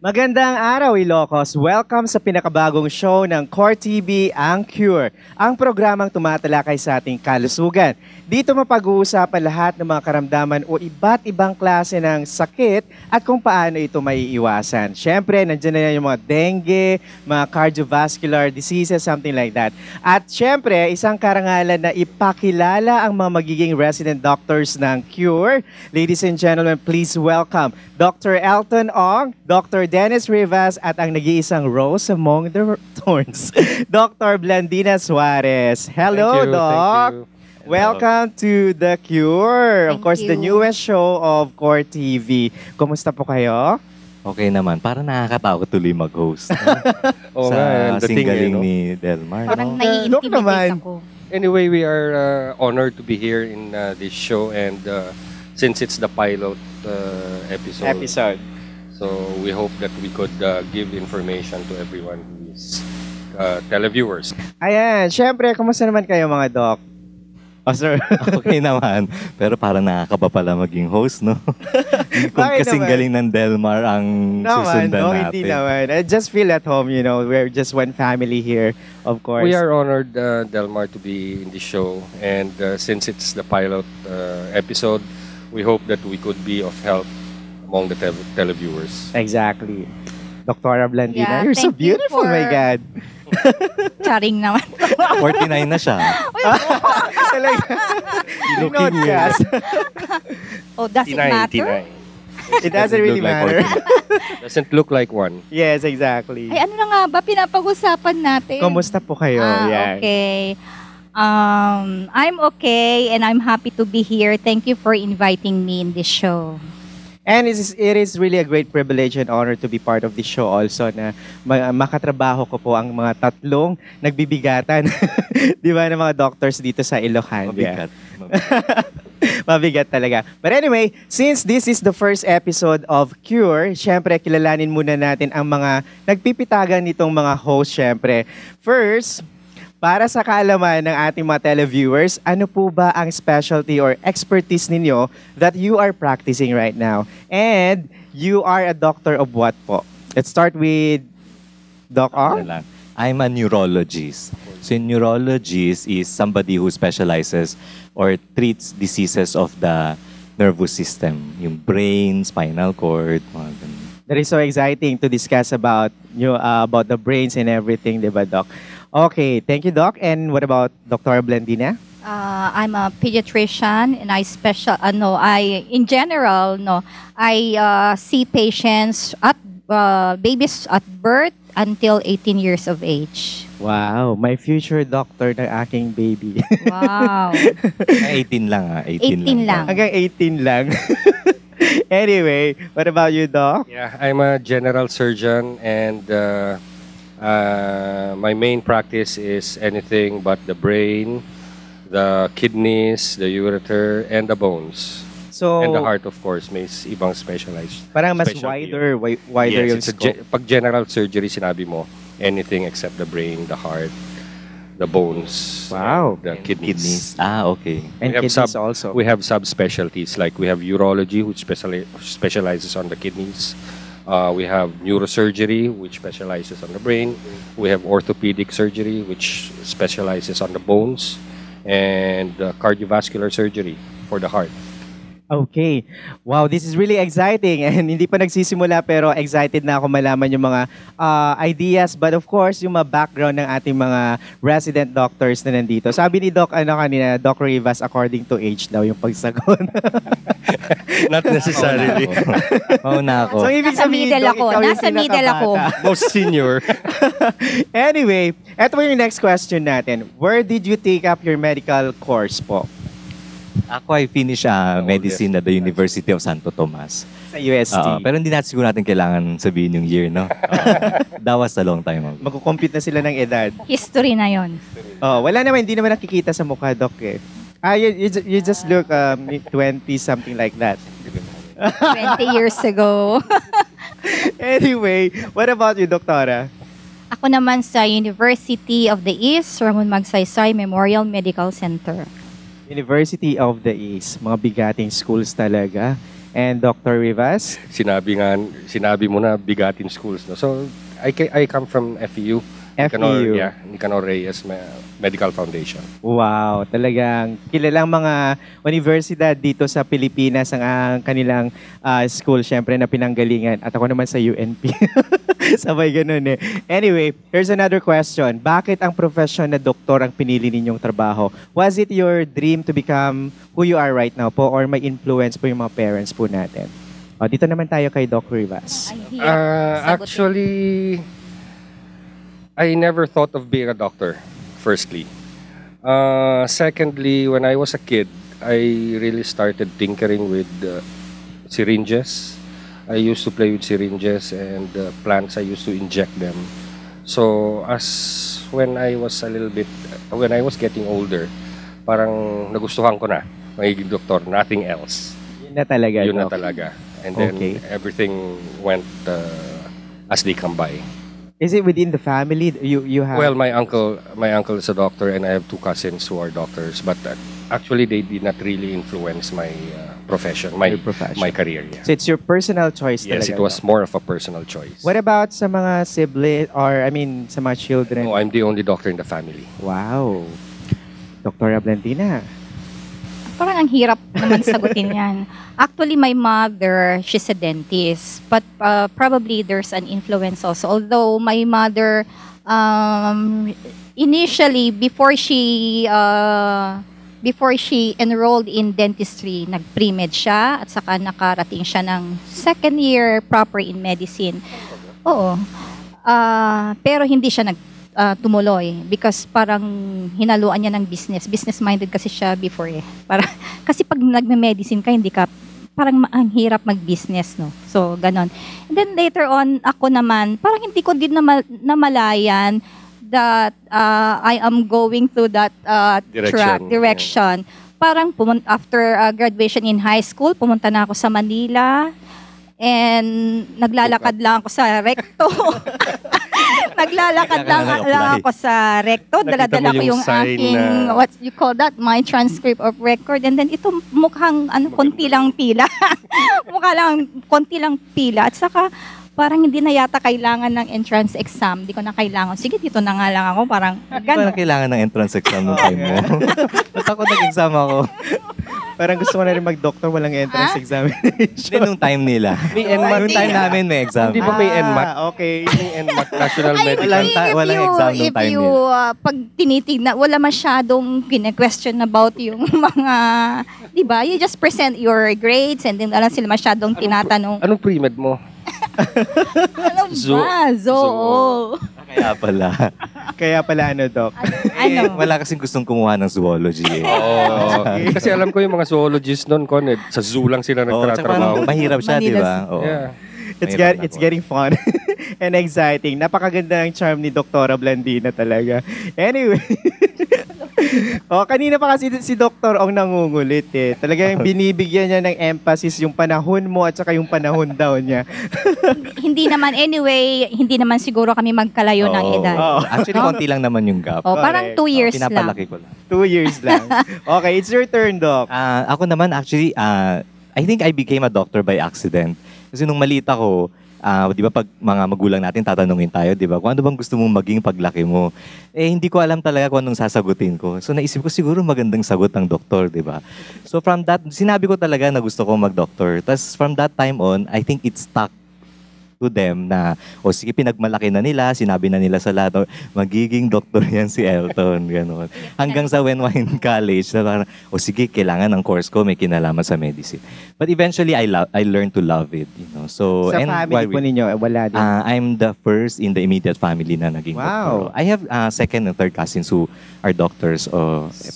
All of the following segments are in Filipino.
Magandang araw, Ilocos. Welcome sa pinakabagong show ng Core TV, Ang Cure, ang programang tumatalakay sa ating kalusugan. Dito mapag-uusapan lahat ng mga karamdaman o iba't ibang klase ng sakit at kung paano ito maiiwasan. Siyempre, nandiyan na yan yung mga dengue, mga cardiovascular diseases, something like that. At siyempre, isang karangalan na ipakilala ang mga magiging resident doctors ng Cure. Ladies and gentlemen, please welcome Dr. Eltong, Dr. Dennis Rivas at ang nag-iisang rose among the thorns, Dr. Blandina Suarez. Hello, Doc. Thank you. Welcome to The Cure. Of course, the newest show of Core TV. Kumusta po kayo? Okay naman. Parang nakakatakot tuloy mag-host. Oo sa nga, singgaling ni Delmar. Doc Parang naman. nai-intimidate ako. Anyway, we are honored to be here in this show, and since it's the pilot episode, so we hope that we could give information to everyone who is televiewers. Ayan, syempre, kumusta naman kayo mga Doc? Oh, sir. Okay naman. Pero parang nakakaba pala maging host, no? Kung Bakit kasing naman? galing ng Delmar ang susundan no, natin. hindi naman. I just feel at home, you know. We're just one family here, of course. We are honored, Delmar, to be in the show, and since it's the pilot episode, we hope that we could be of help among the televiewers. Exactly. Dr. Blandina, Yeah, you're so thank you beautiful, my for- God. Charing naman. 49 na siya. Talaga. Looking Podcast. Oh, does it matter? It doesn't really Look like matter. 49. Doesn't look like one. Yes, exactly. Ay, ano na nga ba pinapag-usapan natin? Kumusta po kayo? Yan. Okay. I'm okay and I'm happy to be here. Thank you for inviting me in this show. And it is really a great privilege and honor to be part of this show also na makatrabaho ko po ang mga tatlong nagbibigatan. Di ba, ng mga doctors dito sa Ilocania. Mabigat. Mabigat talaga. But anyway, since this is the first episode of Cure, syempre kilalanin muna natin ang mga nagpipitagan nitong mga host syempre. First, para sa kaalaman ng ating mga televiewers, ano po ba ang specialty or expertise ninyo that you are practicing right now? And you are a doctor of what po? Let's start with Doc Ano R. lang. I'm a neurologist. So, neurologist is somebody who specializes or treats diseases of the nervous system. Yung brain, spinal cord, mga ganun. That is so exciting to discuss about about the brains and everything, di ba, Doc? Okay, thank you, Doc. And what about Dr. Blandina? I'm a pediatrician and I see patients at babies at birth until 18 years of age. Wow, my future doctor ng aking baby. Wow. 18 lang 18 lang. Hanggang 18 lang. Anyway, what about you, Doc? Yeah, I'm a general surgeon, and my main practice is anything but the brain, the kidneys, the ureter, and the bones. So, And the heart, of course, may ibang specialized. parang mas specialty. wider Yes, yung it's a scope. pag general surgery, sinabi mo, anything except the brain, the heart, the bones, Wow. the And kidneys. Okay. And we have kidneys also. We have subspecialties, like we have urology, which specializes on the kidneys. We have neurosurgery, which specializes on the brain. We have orthopedic surgery, which specializes on the bones. And cardiovascular surgery for the heart. Okay. Wow, this is really exciting. And hindi pa nagsisimula pero excited na ako malaman yung mga ideas. But of course, yung mga background ng ating mga resident doctors na nandito. Sabi ni Doc, kanina, Doc Rivas, according to age daw yung pagsagot. Not necessarily. Mauna ako. So, ibig Nasa sabihin, middle Doc, ako. ikaw yung Nasa middle ako. pinakabata. Most senior. Anyway, eto yung next question natin. Where did you take up your medical course po? Ako ay finish medicine at the University of Santo Tomas. Sa UST. Pero hindi natin siguro natin kailangan sabihin yung year, no? That was a long time ago. Magkukompute na sila ng edad. History na yon. Oh, wala naman, hindi naman nakikita sa mukha, Doc eh. You just look 20, something like that. 20 years ago. Anyway, what about you, Doktora? Ako naman sa University of the East, Ramon Magsaysay Memorial Medical Center. University of the East, mga bigating schools talaga. And Dr. Rivas? Sinabi mo na bigatin schools, no? So I come from FEU. FEU. Nicanor Reyes Medical Foundation. Wow, talagang kilalang mga universidad dito sa Pilipinas ang kanilang school, syempre, na pinanggalingan. At ako naman sa UNP. Sabay ganun eh. Anyway, here's another question. Bakit ang profession na doktor ang pinili ninyong trabaho? Was it your dream to become who you are right now po, or may influence po yung mga parents po natin? O, dito naman tayo kay Doc Rivas. Actually, I never thought of being a doctor, firstly. Secondly, when I was a kid, I really started tinkering with syringes. I used to play with syringes and plants. I used to inject them. So, when I was getting older, parang nagustuhan ko na magiging doktor, nothing else. Yun na talaga, Yun na Doc. talaga. And then everything went as they come by. Is it within the family? You have... Well, my uncle is a doctor, and I have two cousins who are doctors. But actually, they did not really influence my profession, my career. Yeah. So it's your personal choice Yes, talaga, it was Doc. more of a personal choice. What about sa mga siblings, or sa mga children? No, I'm the only doctor in the family. Wow. Dr. Blandina. Parang ang hirap naman sagutin yan. Actually, my mother, she's a dentist. But probably there's an influence also. Although my mother, initially, before she enrolled in dentistry, nag-pre-med siya at saka nakarating siya ng second year proper in medicine. Oo. Pero hindi siya tumuloy because parang hinaluan niya ng business. Business-minded kasi siya before eh. Kasi pag nagme-medicine ka, hindi ka, parang ang hirap mag-business, no? So, ganon. And then later on, ako naman, parang hindi ko din namalayan that I am going to that direction. Parang after graduation in high school, pumunta na ako sa Manila and naglalakad lang ako sa recto. Naglalakad lang ako sa recto. Dala-dala ko yung aking, what you call that, my transcript of record. And then ito mukhang konti lang pila. Konti lang pila. At saka parang hindi na yata kailangan ng entrance exam. Hindi ko na kailangan. Sige, dito na nga lang ako. Parang Hindi ko na kailangan ng entrance exam nung time mo. Ba't ako nag-exam ako? Parang gusto ko na rin mag-doctor, walang entrance examination. Hindi nung time nila. May NMAT. Nung time namin may exam. Hindi ba may NMAT? Okay. May NMAT, National Medical. Walang exam nung time if you, nila. pag tinitignan, wala masyadong kine-question about yung mga, di ba? You just present your grades and then alam sila masyadong tinatanong. Anong pre-med mo? Ano ba? Zoo. Kaya pala Doc? Wala kasing gustong kumuha ng zoology eh. Oo. Kasi alam ko yung mga zoologists noon, sa zoo lang sila nagtatrabaho. Mahirap siya, di ba? Oo. Yeah. It's getting fun and exciting. Napakaganda ng charm ni Dr. Blandina talaga. Anyway. Kanina pa kasi si Dr. Ong nangungulit eh. Talagang binibigyan niya ng emphasis yung panahon mo at saka yung panahon daw niya. Hindi naman siguro kami magkalayo ng edad. Actually, konti lang naman yung gap. Parang 2 years lang. Pinapalaki ko lang. 2 years lang. Okay, it's your turn, Doc. Ako naman actually, I think I became a doctor by accident. Kasi nung maliit ako, di ba pag mga magulang natin tatanungin tayo, di ba? Kung ano bang gusto mong maging paglaki mo? Hindi ko alam talaga kung anong sasagutin ko. So naisip ko siguro magandang sagot ng doktor, di ba? So from that, sinabi ko talaga na gusto ko mag-doctor. Tapos from that time on, I think it stuck to them na, sige, pinagmalaki na nila, sinabi na nila sa lahat, magiging doktor yan si Elton, gano'n. Hanggang sa Wenwine College, na parang, sige, kailangan ng course ko, may kinalaman sa medicine. But eventually, I learned to love it, you know. So, sa family po ninyo, wala din? I'm the first in the immediate family na naging doctor. I have second and third cousins who are doctors.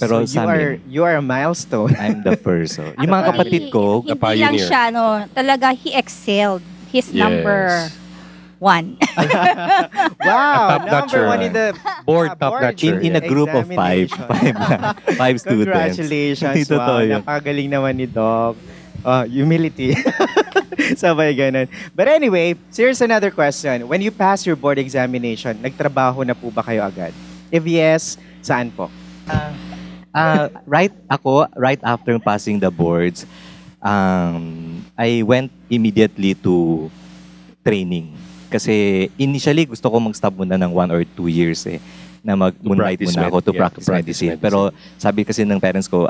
Pero so you are a milestone. I'm the first. Yung mga kapatid ko, hindi lang siya, talaga, he excelled. He's number 1. Wow, Top-notcher. number 1 in the Board top-notcher. In a group of five students. Congratulations. Wow, napagaling naman ni Doc. Humility. Sabay ganun. But anyway, here's another question. When you pass your board examination, nagtrabaho na po ba kayo agad? If yes, saan po? Right after passing the boards, I went immediately to training. Kasi initially, gusto ko mag-stop muna ng 1 or 2 years na mag-moonlight muna ako to practice medicine. Pero sabi kasi ng parents ko,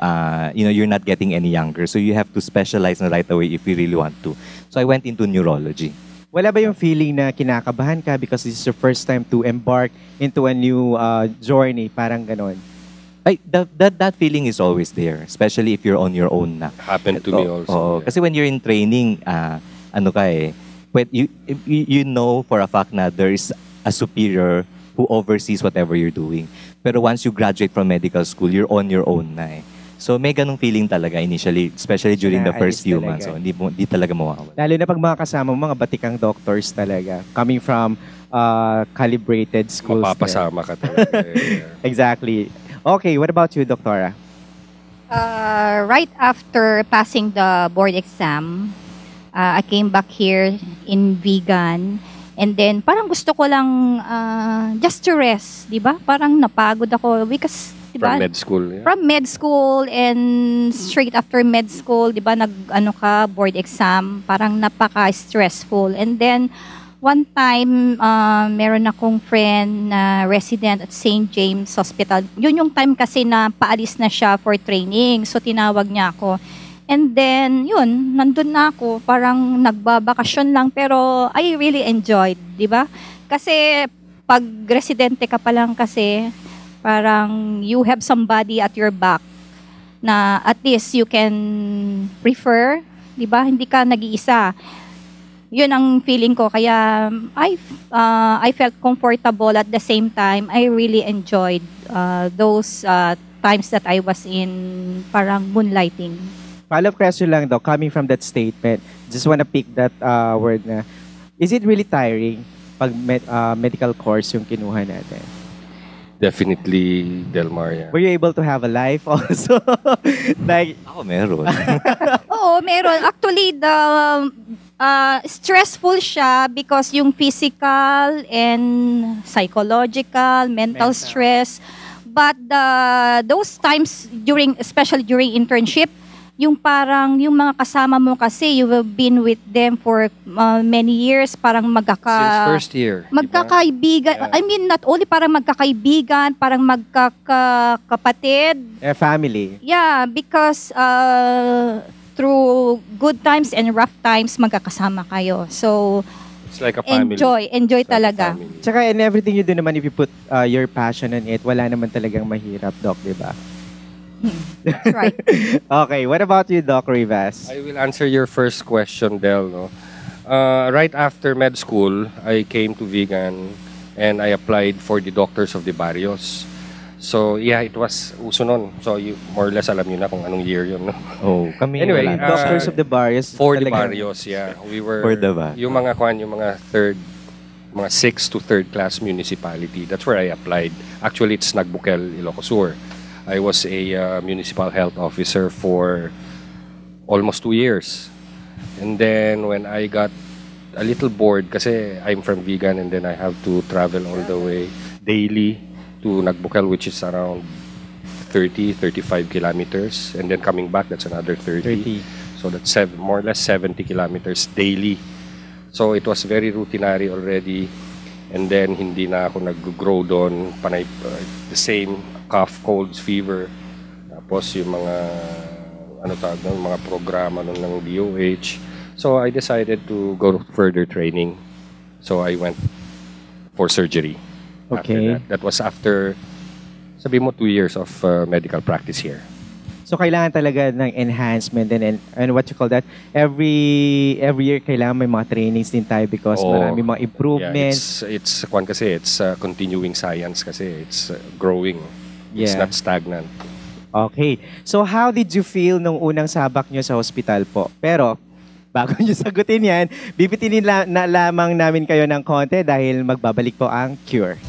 you're not getting any younger. So you have to specialize na right away if you really want to. So I went into neurology. Wala ba yung feeling na kinakabahan ka because this is your first time to embark into a new journey? Parang ganon. That feeling is always there, especially if you're on your own na. Happened to me also. Kasi when you're in training, but you know for a fact na there is a superior who oversees whatever you're doing. Pero once you graduate from medical school, you're on your own na. So may ganung feeling talaga initially, especially during the first few months. So, hindi talaga mawawala. Lalo na pag mga kasama mo, mga batikang doctors talaga. Coming from calibrated schools. Mapapasama ka talaga. Exactly. Okay, what about you, Doktora? Right after passing the board exam, I came back here in vegan. And then, parang gusto ko lang just to rest, di ba? Parang napagod ako because, di ba? From med school. Yeah. From med school and straight after med school, di ba, board exam, parang napaka-stressful. And then, one time, meron akong friend na resident at St. James Hospital. Yun yung time kasi na paalis na siya for training. So, tinawag niya ako. And then, yun, nandun na ako. Parang nagbabakasyon lang. Pero I really enjoyed, di ba? Kasi pag residente ka pa lang kasi, parang you have somebody at your back na at least you can refer, di ba? Hindi ka nag-iisa. Yun ang feeling ko. Kaya I felt comfortable at the same time. I really enjoyed those times that I was in parang moonlighting. Follow-up question lang daw, coming from that statement, just wanna pick that word na, is it really tiring pag medical course yung kinuha natin? Definitely, Delmar. Yeah. Were you able to have a life also? Like, Ako meron. Oo, meron. Actually, the stressful siya because yung physical and psychological, mental stress. But those times, especially during internship, yung parang, yung mga kasama mo kasi, you have been with them for many years, parang Since first year. magkakaibigan. Yeah. I mean, not only parang magkakaibigan, parang magkakapatid. family. Yeah, because through good times and rough times, magkakasama kayo. So, It's like a family. enjoy It's like a talaga. family. Tsaka in everything you do naman, if you put your passion on it, wala naman talagang mahirap, Doc, di ba? That's right. Okay, what about you, Doc Rivas? I will answer your first question, Del. No? Right after med school, I came to vegan and I applied for the Doctors of the Barrios. So, yeah, it was uso nun. So, you more or less alam nyo na kung anong year yun. No? Kami Anyway, wala. Doctors of the Barrios. For the talagang- Barrios, yeah. We were, For the Barrios. yung mga 6th to 3rd class municipality. That's where I applied. Actually, it's Nagbukel, Ilocos Sur. I was a municipal health officer for almost 2 years. And then when I got a little bored, kasi I'm from vegan and then I have to travel all the way daily to Nagbukel, which is around 35 kilometers. And then coming back, that's another 30. So that's more or less 70 kilometers daily. So it was very routinary already. And then hindi na ako nag-grow doon. Panay, the same cough, colds, fever. Tapos yung mga mga programa nun ng DOH. So I decided to go further training. So I went for surgery. Okay. After that was after, sabi mo, 2 years of medical practice here. So kailangan talaga ng enhancement and what you call that, every year kailangan may mga trainings din tayo because marami mga improvements. Yeah, it's continuing science kasi it's growing. It's Yeah. not stagnant. Okay. So how did you feel nung unang sabak nyo sa hospital po? Pero bago nyo sagutin yan, bibitinin na lamang namin kayo ng konti dahil magbabalik po ang Cure.